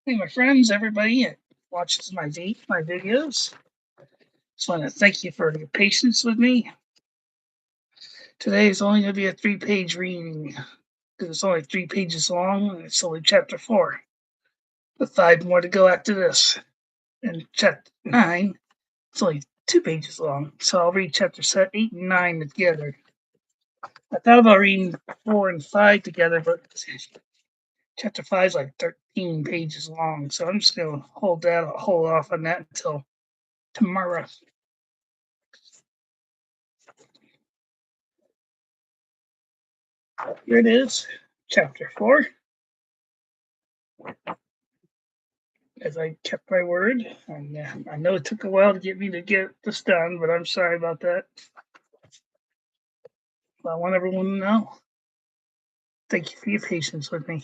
Hey, my friends, everybody that watches my videos. Just want to thank you for your patience with me. Today is only going to be a 3-page reading because it's only 3 pages long and it's only chapter 4. With 5 more to go after this. And chapter 9, it's only 2 pages long. So I'll read chapter 8 and 9 together. I thought about reading 4 and 5 together, but chapter 5 is like 13 pages long. So I'm just going to hold off on that until tomorrow. Here it is, chapter 4. As I kept my word, and I know it took a while to get me to get this done, but I'm sorry about that. But I want everyone to know. Thank you for your patience with me.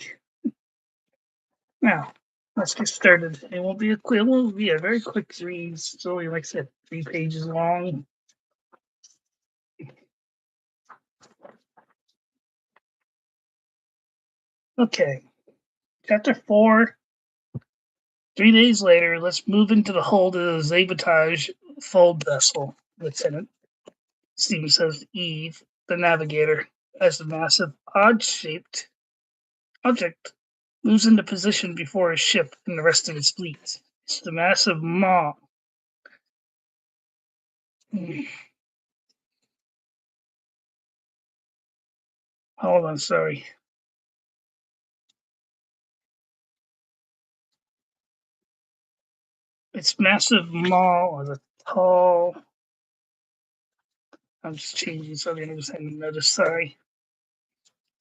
Now, let's get started. It won't be a very quick read. It's only, like I said, 3 pages long. Okay, chapter 4. 3 days later, let's move into the hold of the Sabotage fold vessel, Lieutenant. Stephen says Eve, the navigator, as the massive, odd-shaped object moves into position before his ship and the rest of its fleet. It's the massive maw. Hold on, sorry. Its massive maw is a tall. I'm just changing something. I just hadn't noticed. Sorry.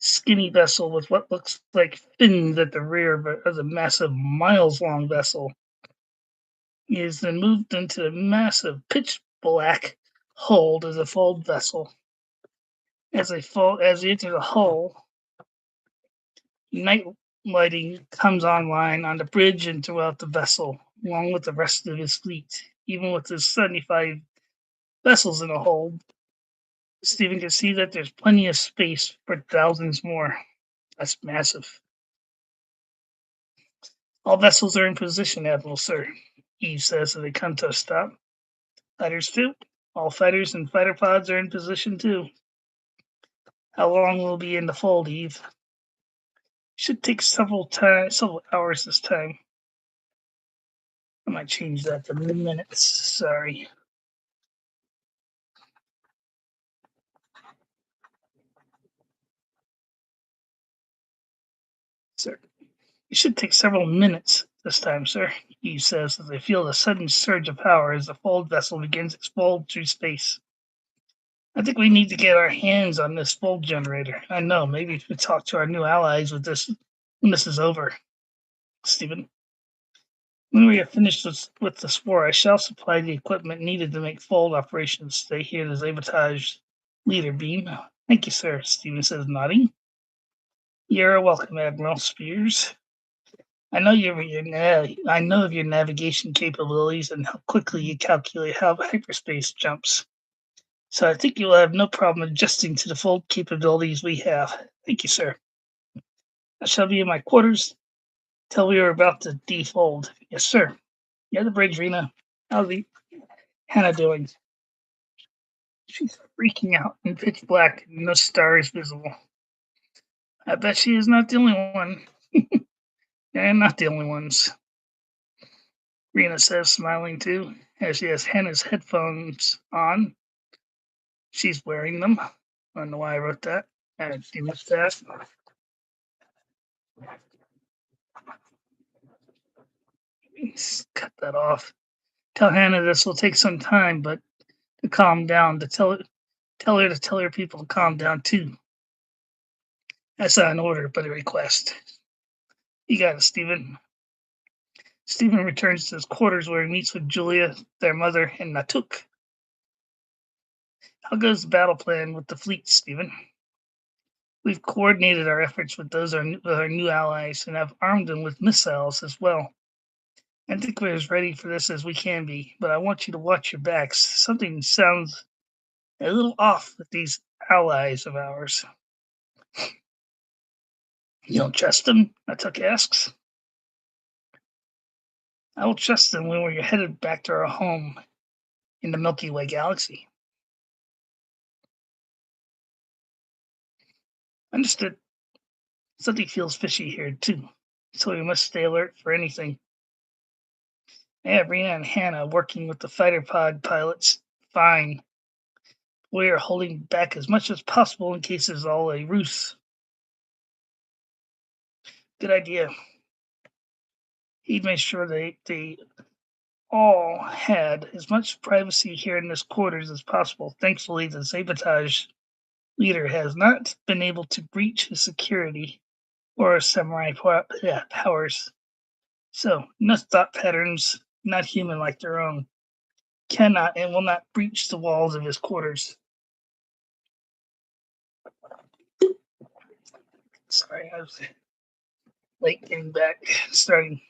Skinny vessel with what looks like fins at the rear, but as a massive, miles-long vessel. It is then moved into a massive, pitch black hold as a fold vessel. As they enter the hull, night lighting comes online on the bridge and throughout the vessel, along with the rest of his fleet. Even with his 75 vessels in the hold, Stephen can see that there's plenty of space for thousands more. That's massive. All vessels are in position, Admiral, sir, Eve says as they come to a stop. Fighters too. All fighters and fighter pods are in position too. How long will be in the fold, Eve? Should take several hours this time. I might change that to minutes. Sorry. Sir, it should take several minutes this time, sir, Eve says as they feel a sudden surge of power as the fold vessel begins its fold through space. I think we need to get our hands on this fold generator. I know, maybe we talk to our new allies with this when this is over. Stephen, when we are finished with this war, I shall supply the equipment needed to make fold operations. Stay here, the Sabotage leader beam. Thank you, sir, Stephen says, nodding. You're welcome, Admiral Spears. I know I know of your navigation capabilities and how quickly you calculate how hyperspace jumps. So I think you'll have no problem adjusting to the fold capabilities we have. Thank you, sir. I shall be in my quarters till we are about to defold. Yes, sir. Yeah, the bridge, Rena. How's Hannah doing? She's freaking out in pitch black, and no stars visible. I bet she is not the only one. And not the only ones. Rena says, smiling too, as she has Hannah's headphones on. She's wearing them. I don't know why I wrote that. And she missed that. Let's cut that off. Tell Hannah this will take some time, but to calm down, to tell her to tell her people to calm down too. That's not an order, but a request. You got it, Stephen. Stephen returns to his quarters where he meets with Julia, their mother, and Natuk. How goes the battle plan with the fleet, Stephen? We've coordinated our efforts with our new allies and have armed them with missiles as well. I think we're as ready for this as we can be, but I want you to watch your backs. Something sounds a little off with these allies of ours. You don't trust them? Natuk asks. I will trust them when we're headed back to our home in the Milky Way galaxy. Understood. Something feels fishy here, too, so we must stay alert for anything. I have Rena and Hannah working with the fighter pod pilots. Fine. We are holding back as much as possible in case it's all a ruse. Good idea. He'd made sure they all had as much privacy here in this quarters as possible. Thankfully, the sabotage leader has not been able to breach his security or samurai powers. So, no thought patterns, not human like their own, cannot and will not breach the walls of his quarters. Sorry, I was late getting back, starting.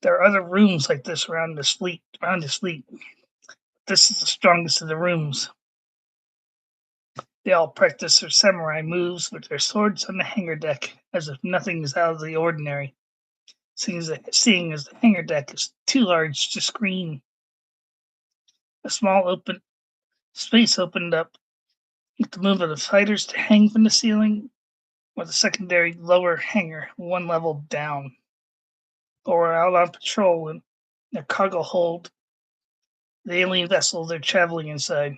There are other rooms like this around this fleet. This is the strongest of the rooms. They all practice their samurai moves with their swords on the hangar deck, as if nothing is out of the ordinary, seeing as the hangar deck is too large to screen. A small open space opened up with the move of the fighters to hang from the ceiling, with a secondary lower hangar one level down, or out on patrol in their cargo hold, the alien vessel they're traveling inside.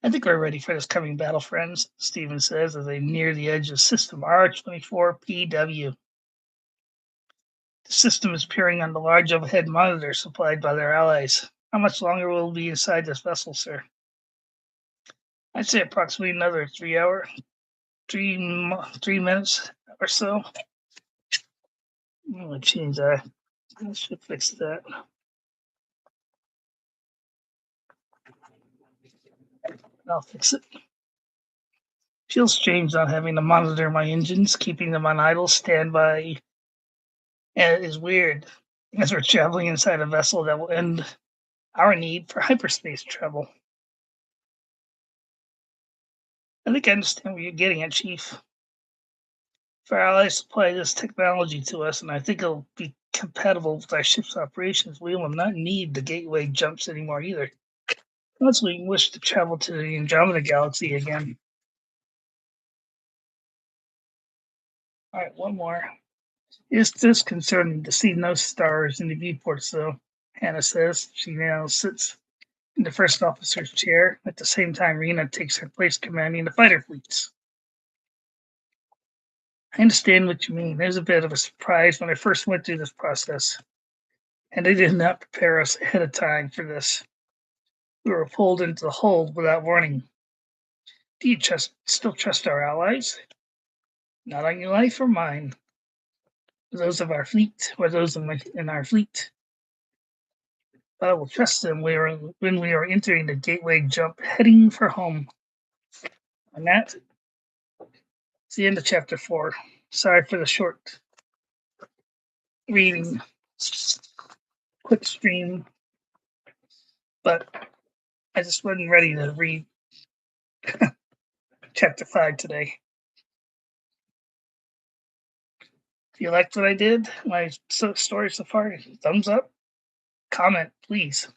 I think we're ready for this coming battle, friends, Steven says as they near the edge of System R24PW. The system is peering on the large overhead monitor supplied by their allies. How much longer will we be inside this vessel, sir? I'd say approximately another 3 minutes or so. I'm gonna change that. I should fix that. I'll fix it. Feels strange not having to monitor my engines, keeping them on idle standby. And it is weird, as we're traveling inside a vessel that will end our need for hyperspace travel. I think I understand what you're getting at, Chief. If our allies supply this technology to us, and I think it'll be compatible with our ship's operations, we will not need the gateway jumps anymore either. Unless we wish to travel to the Andromeda Galaxy again. All right, one more. It's disconcerting to see no stars in the viewports, though, Hannah says. She now sits in the first officer's chair. At the same time, Rena takes her place commanding the fighter fleets. I understand what you mean. There's a bit of a surprise when I first went through this process, and they did not prepare us ahead of time for this. We were pulled into the hold without warning. Do you still trust our allies? Not on your life or mine. Those of our fleet, or those in our fleet. But I will trust them when we are entering the gateway jump, heading for home. And that's the end of chapter 4. Sorry for the short reading, quick stream, but I just wasn't ready to read chapter 5 today. If you liked what I did, my story so far, thumbs up, comment, please.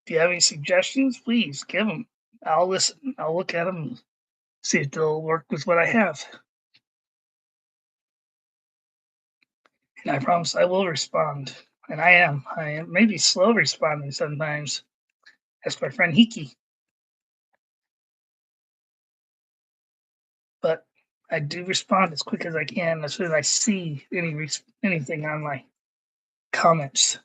If you have any suggestions, please give them. I'll listen. I'll look at them, see if they'll work with what I have. And I promise I will respond. And I am. Maybe slow responding sometimes. That's my friend Hiki. But I do respond as quick as I can as soon as I see anything on my comments.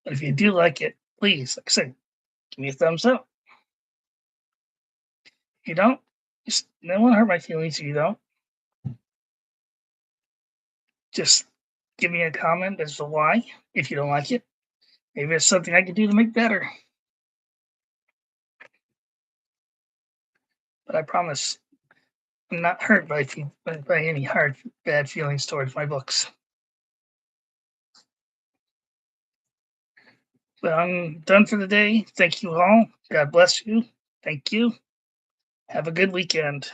But if you do like it, please, like I said, give me a thumbs up. If you don't, just don't want to hurt my feelings if you don't. Just give me a comment as to why, if you don't like it. Maybe it's something I can do to make better. But I promise I'm not hurt by any bad feelings towards my books. Well, I'm done for the day. Thank you all. God bless you. Thank you. Have a good weekend.